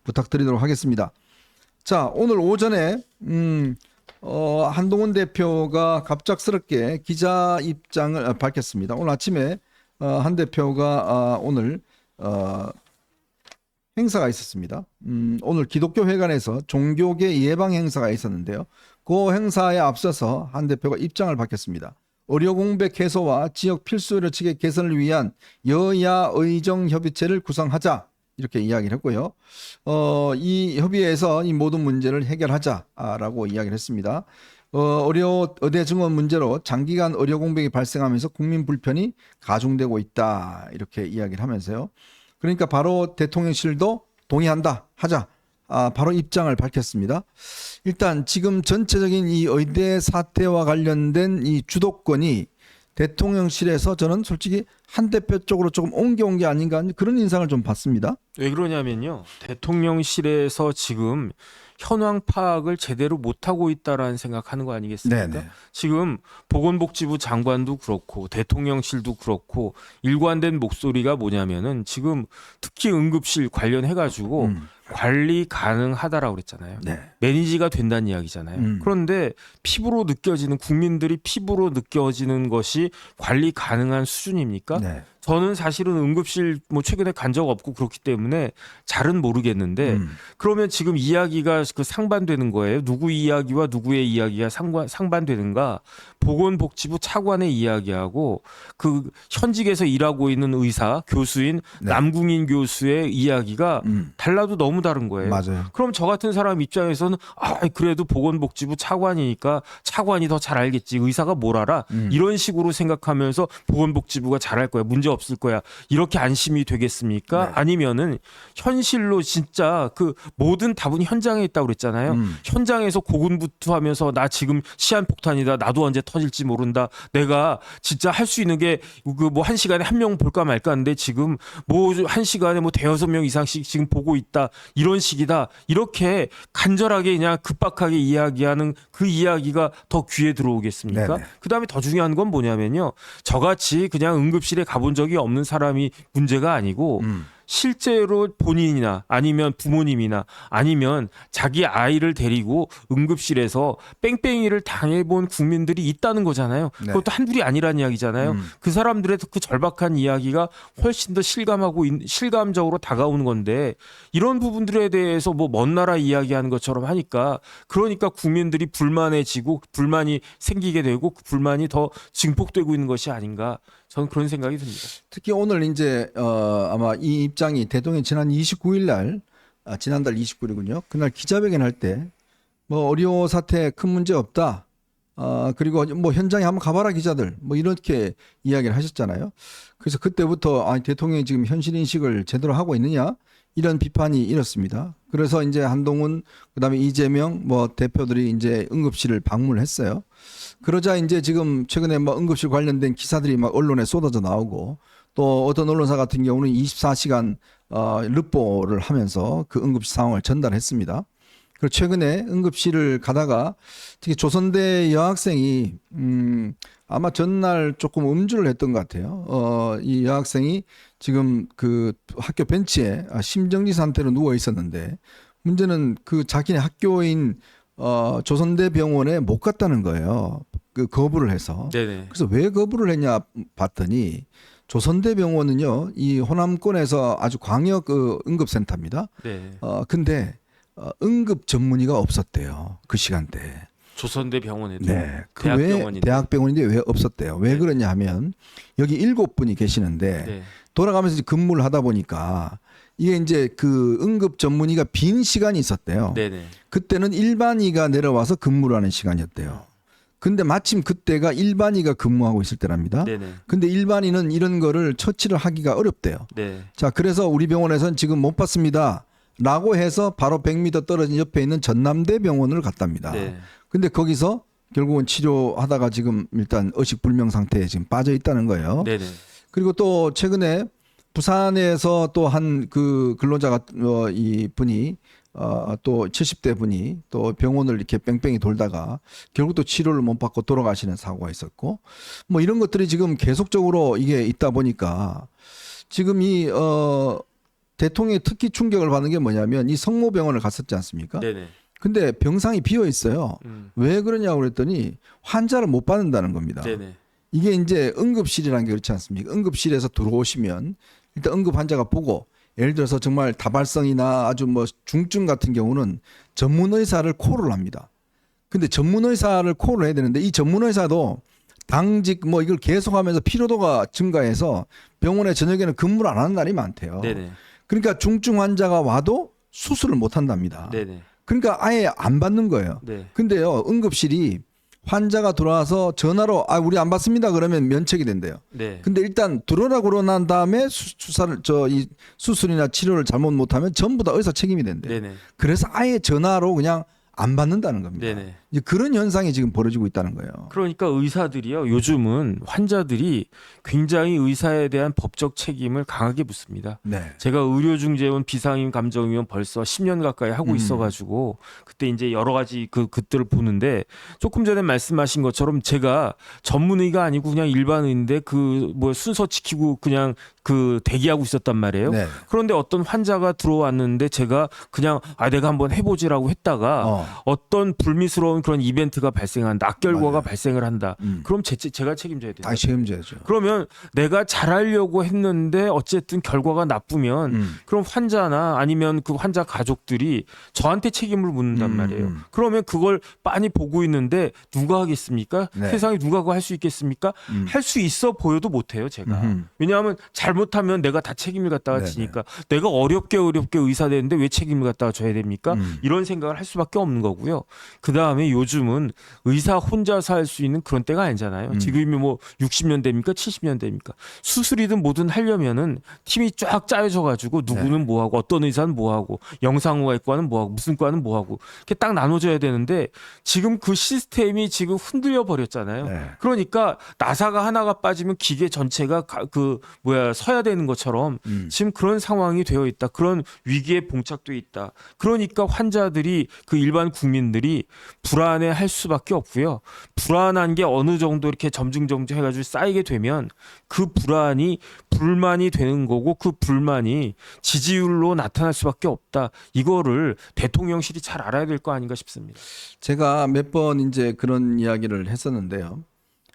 부탁드리도록 하겠습니다. 자, 오늘 오전에 한동훈 대표가 갑작스럽게 기자 입장을 밝혔습니다. 오늘 아침에 한 대표가 오늘 행사가 있었습니다. 오늘 기독교 회관에서 종교계 예방 행사가 있었는데요. 그 행사에 앞서서 한 대표가 입장을 밝혔습니다. 의료 공백 해소와 지역 필수 의료체계 개선을 위한 여야 의정 협의체를 구성하자, 이렇게 이야기를 했고요. 이 협의회에서 이 모든 문제를 해결하자라고 이야기를 했습니다. 의대 증원 문제로 장기간 의료 공백이 발생하면서 국민 불편이 가중되고 있다, 이렇게 이야기를 하면서요. 그러니까 바로 대통령실도 동의한다, 하자, 바로 입장을 밝혔습니다. 일단 지금 전체적인 이 의대 사태와 관련된 이 주도권이 대통령실에서 저는 솔직히 한 대표 쪽으로 조금 옮겨온 게 아닌가, 그런 인상을 좀 받습니다. 왜 그러냐면요, 대통령실에서 지금 현황 파악을 제대로 못하고 있다라는 생각하는 거 아니겠습니까? 네네. 지금 보건복지부 장관도 그렇고 대통령실도 그렇고 일관된 목소리가 뭐냐면은 지금 특히 응급실 관련해가지고 관리 가능하다라고 그랬잖아요. 네. 매니지가 된다는 이야기잖아요. 그런데 피부로 느껴지는, 국민들이 피부로 느껴지는 것이 관리 가능한 수준입니까? 네. 저는 사실은 응급실 뭐 최근에 간 적 없고 그렇기 때문에 잘은 모르겠는데 그러면 지금 이야기가 그 상반되는 거예요. 누구 이야기와 누구의 이야기가 상반되는가? 보건복지부 차관의 이야기하고 그 현직에서 일하고 있는 의사, 교수인 네. 남궁인 교수의 이야기가 달라도 너무 다른 거예요. 맞아요. 그럼 저 같은 사람 입장에서는 그래도 보건복지부 차관이니까 차관이 더 잘 알겠지. 의사가 뭘 알아? 이런 식으로 생각하면서 보건복지부가 잘할 거야. 문제 없을 거야. 이렇게 안심이 되겠습니까? 네. 아니면은 현실로 진짜 그 모든 답은 현장에 있다고 그랬잖아요. 현장에서 고군분투하면서 나 지금 시한폭탄이다. 나도 언제 터질지 모른다. 내가 진짜 할 수 있는 게 그 뭐 한 시간에 한 명 볼까 말까 하는데 지금 뭐 한 시간에 뭐 대여섯 명 이상씩 지금 보고 있다. 이런 식이다. 이렇게 간절하게 그냥 급박하게 이야기하는 그 이야기가 더 귀에 들어오겠습니까? 네네. 그다음에 더 중요한 건 뭐냐면요. 저같이 그냥 응급실에 가본 적이 없는 사람이 문제가 아니고 실제로 본인이나 아니면 부모님이나 아니면 자기 아이를 데리고 응급실에서 뺑뺑이를 당해본 국민들이 있다는 거잖아요. 네. 그것도 한둘이 아니란 이야기잖아요. 그 사람들의 그 절박한 이야기가 훨씬 더 실감하고 실감적으로 다가오는 건데 이런 부분들에 대해서 뭐 먼 나라 이야기하는 것처럼 하니까 그러니까 국민들이 불만해지고 불만이 생기게 되고 그 불만이 더 증폭되고 있는 것이 아닌가. 저는 그런 생각이 듭니다. 특히 오늘 이제 아마 이 입장이 대통령이 지난 29일 날, 지난달 29일이군요. 그날 기자회견 할 때 뭐 의료 사태 큰 문제 없다. 그리고 뭐 현장에 한번 가봐라 기자들, 뭐 이렇게 이야기를 하셨잖아요. 그래서 그때부터 대통령이 지금 현실 인식을 제대로 하고 있느냐, 이런 비판이 일었습니다. 그래서 이제 한동훈, 그다음에 이재명 뭐 대표들이 이제 응급실을 방문을 했어요. 그러자 이제 지금 최근에 뭐 응급실 관련된 기사들이 막 언론에 쏟아져 나오고, 또 어떤 언론사 같은 경우는 24시간 르포를 하면서 그 응급실 상황을 전달했습니다. 그리고 최근에 응급실을 가다가 특히 조선대 여학생이 아마 전날 조금 음주를 했던 것 같아요. 이 여학생이 지금 그 학교 벤치에 심정지 상태로 누워 있었는데, 문제는 그 자기네 학교인 조선대 병원에 못 갔다는 거예요. 그 거부를 해서. 네네. 그래서 왜 거부를 했냐 봤더니 조선대 병원은요, 이 호남권에서 아주 광역 응급센터입니다. 네. 근데 응급 전문의가 없었대요. 그 시간대에. 조선대 병원에도 네. 그 왜 대학병원인데. 대학병원인데 왜 없었대요? 왜 네. 그러냐 하면 여기 7분이 계시는데 네. 돌아가면서 이제 근무를 하다 보니까 이게 이제 그 응급 전문의가 빈 시간이 있었대요. 네네. 그때는 일반의가 내려와서 근무를 하는 시간이었대요. 근데 마침 그때가 일반의가 근무하고 있을 때랍니다. 네네. 근데 일반의는 이런 거를 처치를 하기가 어렵대요. 네. 자, 그래서 우리 병원에서는 지금 못 받습니다. 라고 해서 바로 100m 떨어진 옆에 있는 전남대 병원을 갔답니다. 네. 근데 거기서 결국은 치료하다가 지금 일단 의식불명 상태에 지금 빠져 있다는 거예요. 네네. 그리고 또 최근에 부산에서 또 한 그 근로자가 이 분이 또 70대 분이 또 병원을 이렇게 뺑뺑이 돌다가 결국 또 치료를 못 받고 돌아가시는 사고가 있었고, 뭐 이런 것들이 지금 계속적으로 이게 있다 보니까 지금 이 대통령이 특히 충격을 받은 게 뭐냐면 이 성모병원을 갔었지 않습니까? 네네. 근데 병상이 비어 있어요. 왜 그러냐고 그랬더니 환자를 못 받는다는 겁니다. 네네. 이게 이제 응급실이라는 게 그렇지 않습니까? 응급실에서 들어오시면 일단 응급 환자가 보고 예를 들어서 정말 다발성이나 아주 뭐 중증 같은 경우는 전문 의사를 콜을 합니다. 근데 전문 의사를 콜을 해야 되는데 이 전문 의사도 당직 뭐 이걸 계속하면서 피로도가 증가해서 병원에 저녁에는 근무를 안 하는 날이 많대요. 네네. 그러니까 중증 환자가 와도 수술을 못 한답니다. 네네. 그러니까 아예 안 받는 거예요. 네. 근데요, 응급실이 환자가 들어와서 전화로 우리 안 받습니다 그러면 면책이 된대요. 네. 근데 일단 들어오라고 그러난 다음에 이 수술이나 치료를 잘못 못하면 전부 다 의사 책임이 된대요. 네네. 그래서 아예 전화로 그냥 안 받는다는 겁니다. 네네. 이제 그런 현상이 지금 벌어지고 있다는 거예요. 그러니까 의사들이요. 요즘은 환자들이 굉장히 의사에 대한 법적 책임을 강하게 묻습니다. 네. 제가 의료중재원 비상임 감정위원 벌써 10년 가까이 하고 있어가지고 그때 이제 여러 가지 그들을 보는데 조금 전에 말씀하신 것처럼 제가 전문의가 아니고 그냥 일반의인데 그 뭐 순서 지키고 그냥 그 대기하고 있었단 말이에요. 네. 그런데 어떤 환자가 들어왔는데 제가 그냥 내가 한번 해보지라고 했다가 어떤 불미스러운 그런 이벤트가 발생한다. 악결과가 맞아요. 발생을 한다. 그럼 제가 책임져야 돼요. 다 책임져야죠. 그러면 내가 잘하려고 했는데 어쨌든 결과가 나쁘면 그럼 환자나 아니면 그 환자 가족들이 저한테 책임을 묻는단 말이에요. 그러면 그걸 빤히 보고 있는데 누가 하겠습니까? 네. 세상에 누가 그거 할 수 있겠습니까? 할 수 있어 보여도 못해요, 제가. 왜냐하면 잘못하면 내가 다 책임을 갖다가 네네. 지니까 내가 어렵게 의사 되는데 왜 책임을 갖다가 져야 됩니까? 이런 생각을 할 수밖에 없는 거고요. 그 다음에 요즘은 의사 혼자서 할 수 있는 그런 때가 아니잖아요. 지금이 뭐 60년대입니까? 70년대입니까? 수술이든 뭐든 하려면은 팀이 쫙 짜여져 가지고 누구는 뭐 하고 어떤 의사는 뭐 하고 영상의과는 뭐 하고 무슨 과는 뭐 하고 이렇게 딱 나눠져야 되는데 지금 그 시스템이 지금 흔들려 버렸잖아요. 네. 그러니까 나사가 하나가 빠지면 기계 전체가 서야 되는 것처럼 지금 그런 상황이 되어 있다. 그런 위기에 봉착돼 있다. 그러니까 환자들이 그 일반 국민들이 불안해할 수밖에 없고요. 불안한 게 어느 정도 이렇게 점증점증 해가지고 쌓이게 되면 그 불만이 되는 거고 그 불만이 지지율로 나타날 수밖에 없다. 이거를 대통령실이 잘 알아야 될 거 아닌가 싶습니다. 제가 몇 번 이제 그런 이야기를 했었는데요.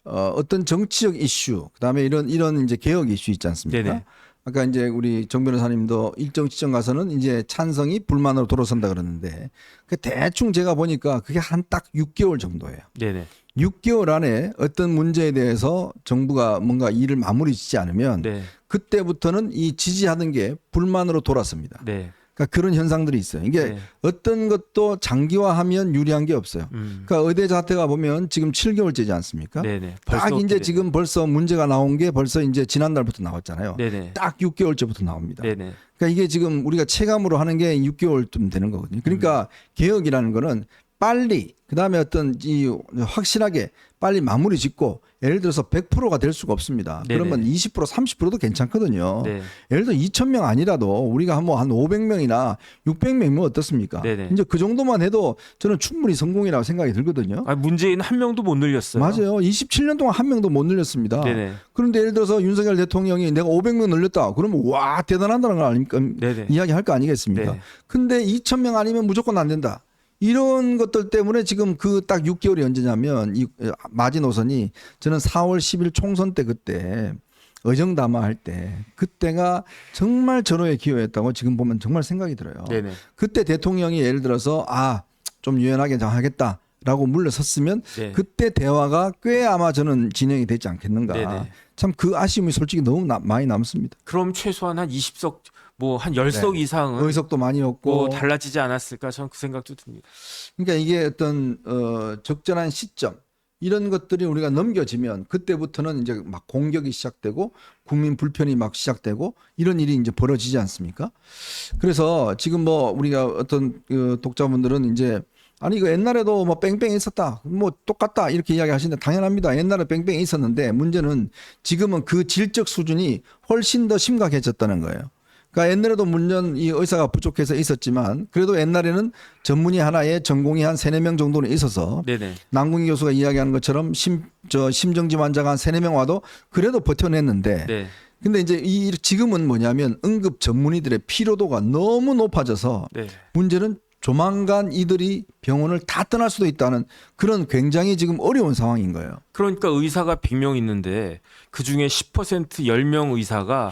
어떤 정치적 이슈, 그다음에 이런 이제 개혁 이슈 있지 않습니까? 네네. 아까 이제 우리 정 변호사님도 일정 지점 가서는 이제 찬성이 불만으로 돌아선다 그러는데 그 대충 제가 보니까 그게 한 딱 6개월 정도예요. 네네. 6개월 안에 어떤 문제에 대해서 정부가 뭔가 일을 마무리 짓지 않으면 네. 그때부터는 이 지지하던 게 불만으로 돌아섭니다. 네. 그러니까 그런 현상들이 있어요. 이게 네. 어떤 것도 장기화하면 유리한 게 없어요. 그러니까 의대 사태가 보면 지금 7개월째지 않습니까? 네네. 딱 벌써 이제 어떻게 지금 벌써 문제가 나온 게 벌써 이제 지난달부터 나왔잖아요. 네네. 딱 6개월째부터 나옵니다. 네네. 그러니까 이게 지금 우리가 체감으로 하는 게 6개월쯤 되는 거거든요. 그러니까 개혁이라는 거는 빨리 그다음에 어떤 이 확실하게 빨리 마무리 짓고 예를 들어서 100%가 될 수가 없습니다. 네네. 그러면 20% 30%도 괜찮거든요. 네. 예를 들어 2,000명 아니라도 우리가 뭐 한 500명이나 600명이면 어떻습니까? 네네. 이제 그 정도만 해도 저는 충분히 성공이라고 생각이 들거든요. 문재인 한 명도 못 늘렸어요. 맞아요. 27년 동안 한 명도 못 늘렸습니다. 네네. 그런데 예를 들어서 윤석열 대통령이 내가 500명 늘렸다. 그러면 와 대단하다는 거 아닙니까? 네네. 이야기할 거 아니겠습니까? 네. 근데 2,000명 아니면 무조건 안 된다. 이런 것들 때문에 지금 그 딱 6개월이 언제냐면 이 마지노선이 저는 4월 10일 총선 때 그때 의정담화할 때 그때가 정말 전호의 기회였다고 지금 보면 정말 생각이 들어요. 네네. 그때 대통령이 예를 들어서 좀 유연하게 하겠다라고 물러섰으면 네. 그때 대화가 꽤 아마 저는 진행이 되지 않겠는가. 네네. 참 그 아쉬움이 솔직히 너무 많이 남습니다. 그럼 최소한 한 20석 뭐 한 10석 네. 이상은 의석도 많이 없고 뭐 달라지지 않았을까 저는 그 생각도 듭니다. 그러니까 이게 어떤 적절한 시점 이런 것들이 우리가 넘겨지면 그때부터는 이제 막 공격이 시작되고 국민 불편이 막 시작되고 이런 일이 이제 벌어지지 않습니까? 그래서 지금 뭐 우리가 어떤 독자분들은 이제 아니 이거 옛날에도 뭐 뺑뺑이 있었다 뭐 똑같다 이렇게 이야기하시는데 당연합니다. 옛날에 뺑뺑이 있었는데 문제는 지금은 그 질적 수준이 훨씬 더 심각해졌다는 거예요. 그러니까 옛날에도 물론 이 의사가 부족해서 있었지만 그래도 옛날에는 전문의 하나에 전공이 한 3, 4명 정도는 있어서 네네. 남궁희 교수가 이야기하는 것처럼 심정지 환자가 한 3, 4명 와도 그래도 버텨냈는데 네. 근데 이제 지금은 뭐냐면 응급 전문의들의 피로도가 너무 높아져서 네. 문제는 조만간 이들이 병원을 다 떠날 수도 있다는 그런 굉장히 지금 어려운 상황인 거예요. 그러니까 의사가 100명 있는데 그중에 10% 10명 의사가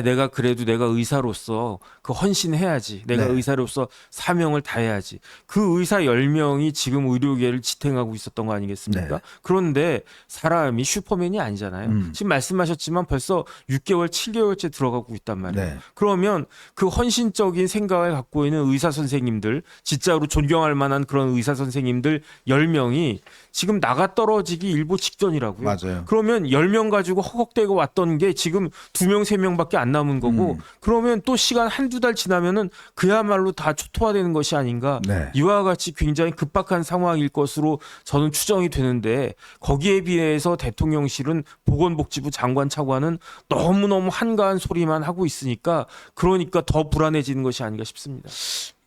내가 그래도 내가 의사로서 그 헌신해야지. 내가 네. 의사로서 사명을 다해야지. 그 의사 10명이 지금 의료계를 지탱하고 있었던 거 아니겠습니까? 네. 그런데 사람이 슈퍼맨이 아니잖아요. 지금 말씀하셨지만 벌써 6개월, 7개월째 들어가고 있단 말이에요. 네. 그러면 그 헌신적인 생각을 갖고 있는 의사 선생님들, 진짜로 존경할 만한 그런 의사 선생님들 10명이 지금 나가 떨어지기 일보 직전이라고요. 맞아요. 그러면 10명 가지고 허걱대고 왔던 게 지금 2명, 3명밖에 안 남은 거고 그러면 또 시간 한두 달 지나면은 그야말로 다 초토화되는 것이 아닌가. 네. 이와 같이 굉장히 급박한 상황일 것으로 저는 추정이 되는데 거기에 비해서 대통령실은 보건복지부 장관 차관은 너무너무 한가한 소리만 하고 있으니까 그러니까 더 불안해지는 것이 아닌가 싶습니다.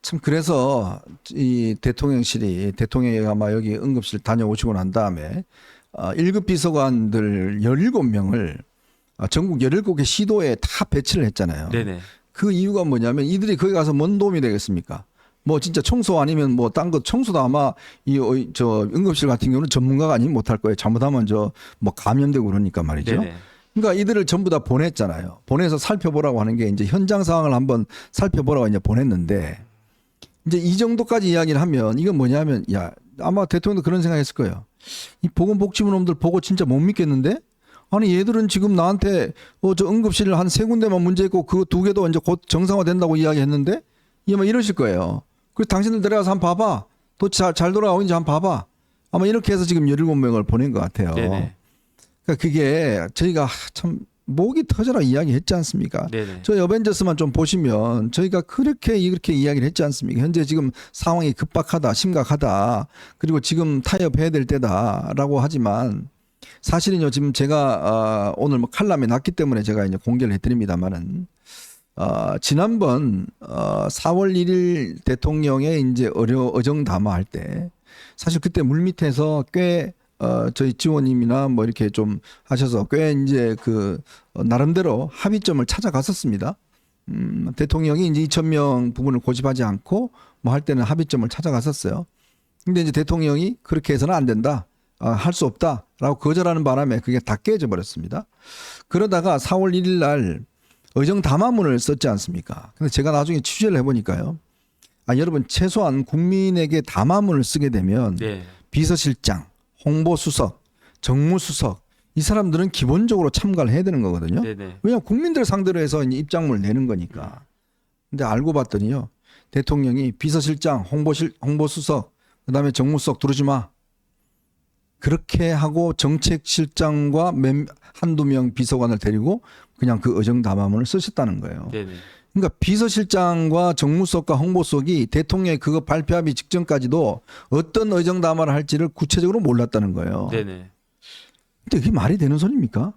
참 그래서 이 대통령이 아마 여기 응급실 다녀오시고 난 다음에 1급 비서관들 17명을 전국 17개 시도에 다 배치를 했잖아요. 네네. 그 이유가 뭐냐면 이들이 거기 가서 뭔 도움이 되겠습니까? 뭐 진짜 청소 아니면 뭐 딴 거 청소도 아마 저 응급실 같은 경우는 전문가가 아니면 못할 거예요. 잘못하면 뭐 감염되고 그러니까 말이죠. 네네. 그러니까 이들을 전부 다 보냈잖아요. 보내서 살펴보라고 하는 게 이제 현장 상황을 한번 살펴보라고 이제 보냈는데 이제 이 정도까지 이야기를 하면 이건 뭐냐면 아마 대통령도 그런 생각했을 거예요. 이 보건복지부 놈들 보고 진짜 못 믿겠는데? 아니 얘들은 지금 나한테 저 응급실 한 3군데만 문제 있고 그 2개도 이제 곧 정상화 된다고 이야기했는데 아마 이러실 거예요. 그래서 당신들 데려가서 한번 봐봐. 또 잘 돌아오는지 한번 봐봐. 아마 이렇게 해서 지금 17명을 보낸 것 같아요. 네네. 그러니까 그게 저희가 참 목이 터져라 이야기했지 않습니까? 네네. 저희 어벤져스만 좀 보시면 저희가 그렇게 이렇게 이야기를 했지 않습니까? 현재 지금 상황이 급박하다, 심각하다, 그리고 지금 타협해야 될 때다라고 하지만 사실은요 지금 제가 오늘 뭐 칼럼에 났기 때문에 제가 이제 공개를 해드립니다만은 지난번 4월 1일 대통령의 이제 어정담화할 때 사실 그때 물밑에서 꽤 저희 지원님이나 뭐 이렇게 좀 하셔서 꽤 이제 나름대로 합의점을 찾아갔었습니다. 대통령이 이제 2,000명 부분을 고집하지 않고 뭐 할 때는 합의점을 찾아갔었어요. 근데 이제 대통령이 그렇게 해서는 안 된다. 할 수 없다라고 거절하는 바람에 그게 다 깨져 버렸습니다. 그러다가 4월 1일 날 의정 담화문을 썼지 않습니까? 근데 제가 나중에 취재를 해보니까요. 여러분 최소한 국민에게 담화문을 쓰게 되면 네. 비서실장, 홍보수석, 정무수석 이 사람들은 기본적으로 참가를 해야 되는 거거든요. 네네. 왜냐하면 국민들 상대로 해서 이제 입장문을 내는 거니까. 근데 알고 봤더니요. 대통령이 비서실장, 홍보수석, 그다음에 정무수석 두르지 마. 그렇게 하고 정책실장과 한두 명 비서관을 데리고 그냥 그 의정담화문을 쓰셨다는 거예요. 네네. 그러니까 비서실장과 정무수석과 홍보수석이 대통령이 그거 발표하기 직전까지도 어떤 의정담화를 할지를 구체적으로 몰랐다는 거예요. 네네. 근데 그게 말이 되는 소리입니까?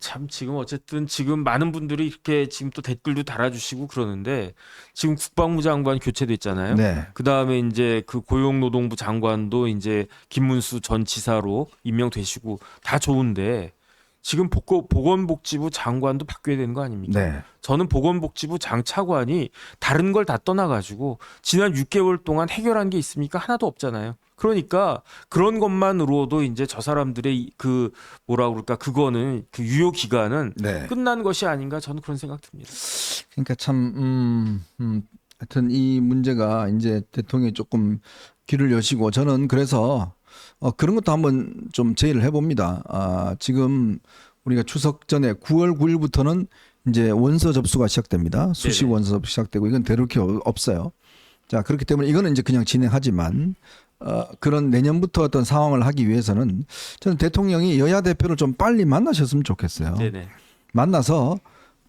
참 지금 어쨌든 지금 많은 분들이 이렇게 지금 또 댓글도 달아주시고 그러는데 지금 국방부 장관 교체됐잖아요. 네. 그 다음에 이제 그 고용노동부 장관도 이제 김문수 전 지사로 임명되시고 다 좋은데 지금 보건복지부 장관도 바뀌어야 되는 거 아닙니까? 네. 저는 보건복지부 장 차관이 다른 걸 다 떠나가지고 지난 6개월 동안 해결한 게 있습니까? 하나도 없잖아요. 그러니까 그런 것만으로도 이제 저 사람들의 그 뭐라 그럴까 그거는 그 유효 기간은 네. 끝난 것이 아닌가 저는 그런 생각 듭니다. 그러니까 참 하여튼 이 문제가 이제 대통령이 조금 귀를 여시고 저는 그래서 그런 것도 한번 좀 제의를 해봅니다. 지금 우리가 추석 전에 9월 9일부터는 이제 원서 접수가 시작됩니다. 수시 네네. 원서 접수 시작되고 이건 되돌릴 게 없어요. 자 그렇기 때문에 이거는 이제 그냥 진행하지만 그런 내년부터 어떤 상황을 하기 위해서는 저는 대통령이 여야 대표를 좀 빨리 만나셨으면 좋겠어요. 네네. 만나서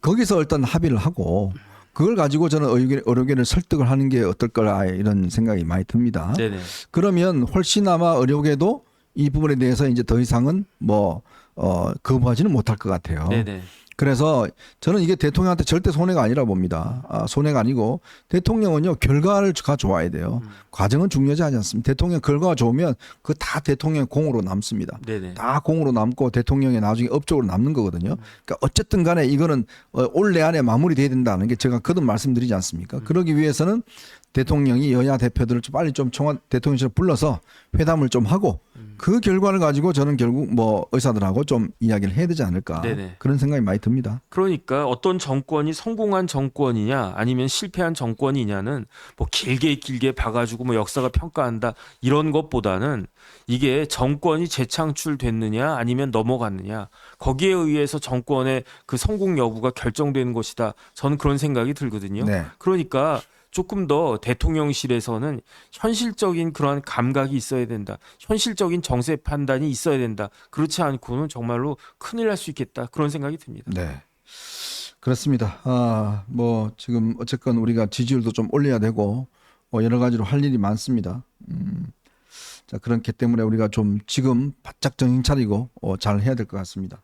거기서 일단 합의를 하고 그걸 가지고 저는 의료계를 설득을 하는 게 어떨까 이런 생각이 많이 듭니다. 네네. 그러면 훨씬아마 의료계도 이 부분에 대해서 이제 더 이상은 뭐 거부하지는 못할 것 같아요. 네네. 그래서 저는 이게 대통령한테 절대 손해가 아니라 봅니다. 손해가 아니고 대통령은요 결과가 좋아야 돼요. 과정은 중요하지 않습니다. 대통령 결과가 좋으면 그 다 대통령 공으로 남습니다. 네네. 다 공으로 남고 대통령이 나중에 업적으로 남는 거거든요. 그러니까 어쨌든 간에 이거는 올해 안에 마무리돼야 된다는 게 제가 거듭 말씀드리지 않습니까? 그러기 위해서는 대통령이 여야 대표들을 좀 빨리 좀 대통령실에 불러서 회담을 좀 하고 그 결과를 가지고 저는 결국 뭐 의사들하고 좀 이야기를 해야 되지 않을까 네네. 그런 생각이 많이 듭니다. 그러니까 어떤 정권이 성공한 정권이냐 아니면 실패한 정권이냐는 뭐 길게 봐가지고 뭐 역사가 평가한다 이런 것보다는 이게 정권이 재창출됐느냐 아니면 넘어갔느냐 거기에 의해서 정권의 그 성공 여부가 결정되는 것이다. 저는 그런 생각이 들거든요. 네. 그러니까 조금 더 대통령실에서는 현실적인 그러한 감각이 있어야 된다. 현실적인 정세 판단이 있어야 된다. 그렇지 않고는 정말로 큰일 날 수 있겠다. 그런 생각이 듭니다. 네. 그렇습니다. 뭐 지금 어쨌건 우리가 지지율도 좀 올려야 되고 여러 가지로 할 일이 많습니다. 자, 그렇기 때문에 우리가 좀 지금 바짝 정신 차리고 잘 해야 될 것 같습니다.